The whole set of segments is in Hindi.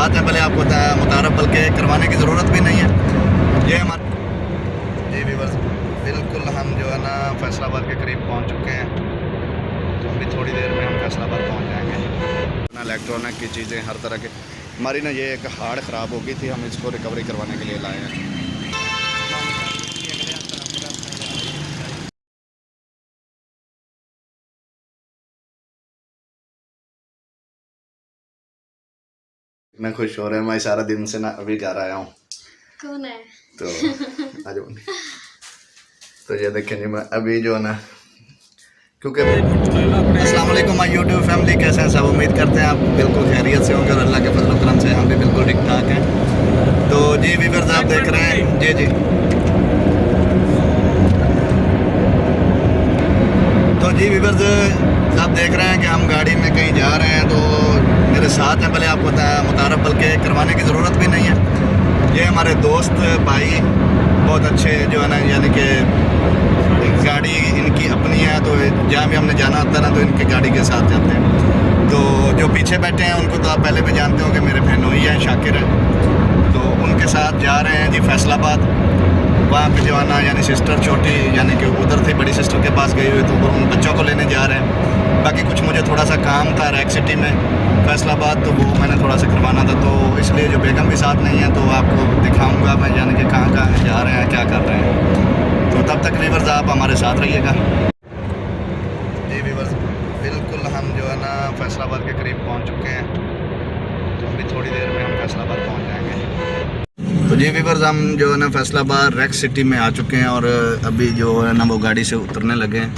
साथ हैं, भले आपको मुतारफ बल्कि करवाने की ज़रूरत भी नहीं है। ये हमारे जी व्यूअर्स, बिल्कुल हम जो है ना फैसलाबाद के करीब पहुंच चुके हैं। तो अभी थोड़ी देर में हम फैसलाबाद पहुंच जाएंगे। ना इलेक्ट्रॉनिक की चीज़ें हर तरह के, हमारी ना ये एक हार्ड ख़राब हो गई थी, हम इसको रिकवरी करवाने के लिए लाए हैं। मैं खुश हो रहा हूँ, मैं सारा दिन से ना अभी घर आया हूँ। कौन है? तो आज तो ये देखें जी, मैं अभी जो है ना, क्योंकि अस्सलाम वालेकुम माय यूट्यूब फैमिली, कैसे हैं सब? उम्मीद करते हैं आप बिल्कुल खैरियत से होंगे और अल्लाह के फजल करम से हम भी बिल्कुल ठीक ठाक हैं। तो जी व्यूअर्स, आप देख रहे हैं जी जी तो जी व्यूअर्स, आप देख रहे हैं कि हम गाड़ी में कहीं जा रहे हैं। तो मेरे साथ हैं, भले आपको मुतारफ बल्कि करवाने की ज़रूरत भी नहीं है। ये हमारे दोस्त भाई बहुत अच्छे जो है ना, यानी कि गाड़ी इनकी अपनी है, तो जहाँ भी हमने जाना होता है ना तो इनकी गाड़ी के साथ जाते हैं। तो जो पीछे बैठे हैं उनको तो आप पहले भी जानते हो कि मेरे बहनोई हैं, शाकिर हैं। तो उनके साथ जा रहे हैं जी फैसलाबाद। वहाँ पे जो है ना, यानी सिस्टर छोटी, यानी कि उधर थी, बड़ी सिस्टर के पास गई हुई, तो उन बच्चों को लेने जा रहे हैं। बाकी कुछ मुझे थोड़ा सा काम था रैक सिटी में फैसलाबाद, तो वो मैंने थोड़ा सा करवाना था, तो इसलिए जो बेगम भी साथ नहीं है तो आपको दिखाऊंगा मैं, यानी कि कहाँ कहाँ जा रहे हैं, क्या कर रहे हैं। तो तब तक व्यूअर्स आप हमारे साथ रहिएगा। जी व्यूअर्स, बिल्कुल हम जो है ना फैसलाबाद के करीब पहुँच चुके हैं। तो अभी थोड़ी देर में हम फैसलाबाद पहुँच जाएंगे। तो जी व्यूअर्स, हम जो है ना फैसलाबाद रैक सिटी में आ चुके हैं और अभी जो है ना वो गाड़ी से उतरने लगे हैं।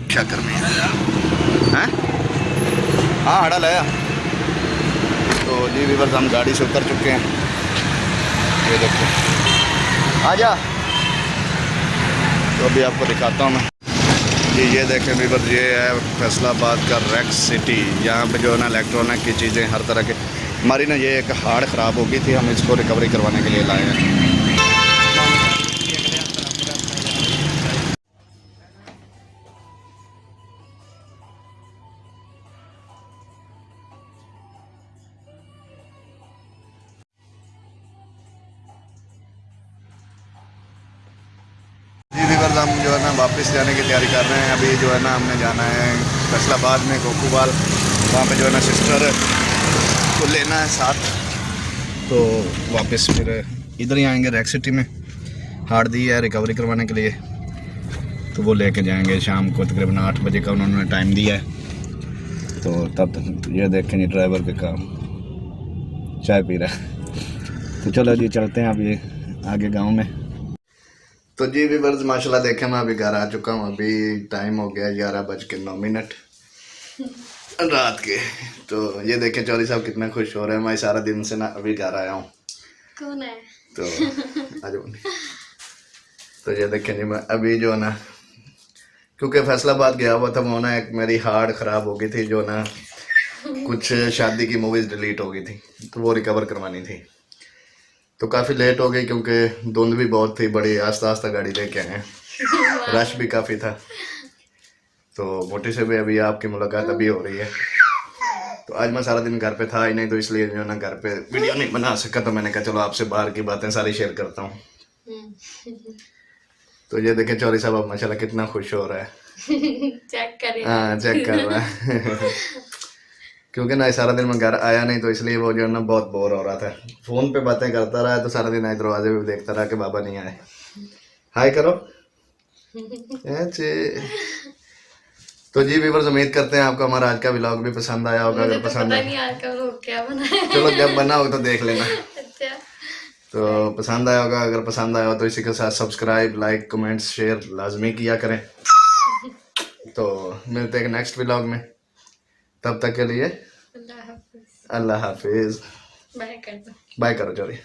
क्या करनी है? हाँ हड़ा लाया। तो जी व्यूअर्स, हम गाड़ी से उतर चुके हैं। ये देखो, आ जा। तो अभी आपको दिखाता हूँ मैं जी। ये देखें व्यूअर्स, ये है फैसलाबाद का रैक सिटी। यहाँ पे जो है ना इलेक्ट्रॉनिक की चीज़ें हर तरह के, हमारी ना ये एक हार्ड ख़राब हो गई थी, हम इसको रिकवरी करवाने के लिए लाए हैं। जी व्यूअर्स, हम जो है ना वापस जाने की तैयारी कर रहे हैं। अभी जो है ना हमने जाना है फैसलाबाद में गोकूबाल, वहाँ पे जो है ना सिस्टर को लेना है साथ। तो वापस फिर इधर ही आएंगे रैक सिटी में। हार्ड दी है रिकवरी करवाने के लिए, तो वो लेके जाएंगे शाम को, तकरीबन 8 बजे का उन्होंने टाइम दिया है। तो तब तक ये देखें जी, ड्राइवर के काम चाय पी रहा है। तो चलो जी चलते हैं अभी आगे गांव में। तो जी व्यूअर्स, माशाल्लाह देखें, मैं अभी घर आ चुका हूँ। अभी टाइम हो गया 11:09 रात के। तो ये देखें चौधरी साहब कितना खुश हो रहे हैं, मैं सारा दिन से ना अभी घर आया हूँ। कौन है? तो आज तो ये देखें जी, मैं अभी जो ना, क्योंकि फैसलाबाद गया हुआ था, वो ना एक मेरी हार्ड ख़राब हो गई थी, जो ना कुछ शादी की मूवीज़ डिलीट हो गई थी, तो वो रिकवर करवानी थी। तो काफ़ी लेट हो गई क्योंकि धुंध भी बहुत थी, बड़ी आस्ता आस्ता गाड़ी लेके आए, रश भी काफ़ी था। तो मोटी से भी अभी आपकी मुलाकात अभी हो रही है। तो आज मैं सारा दिन घर पे था ही नहीं, तो इसलिए जो ना घर पे वीडियो नहीं बना सका, तो मैंने कहा चलो आपसे बाहर की बातें सारी शेयर करता हूँ। तो ये देखें चौधरी साहब अब माशाल्लाह कितना खुश हो रहा है। चेक करें। हाँ चेक कर रहा है। क्योंकि ना सारा दिन मैं घर आया नहीं, तो इसलिए वो जो है ना बहुत बोर हो रहा था। फ़ोन पे बातें करता रहा, तो सारा दिन आए दरवाजे पे देखता रहा कि बाबा नहीं आए। हाय करो। तो जी व्यूअर्स, उम्मीद करते हैं आपको हमारा आज का व्लॉग भी पसंद आया होगा। अगर पसंद नहीं आज का व्लॉग क्या बनाया, चलो जब बना हो तो देख लेना। अच्छा तो पसंद आया होगा, अगर पसंद आया हो तो इसी के साथ सब्सक्राइब, लाइक, कमेंट्स, शेयर लाजमी किया करें। तो मिलते हैं नेक्स्ट व्लॉग में, तब तक के लिए अल्लाह हाफिज। बाय कर दो। बाय करो चलिए।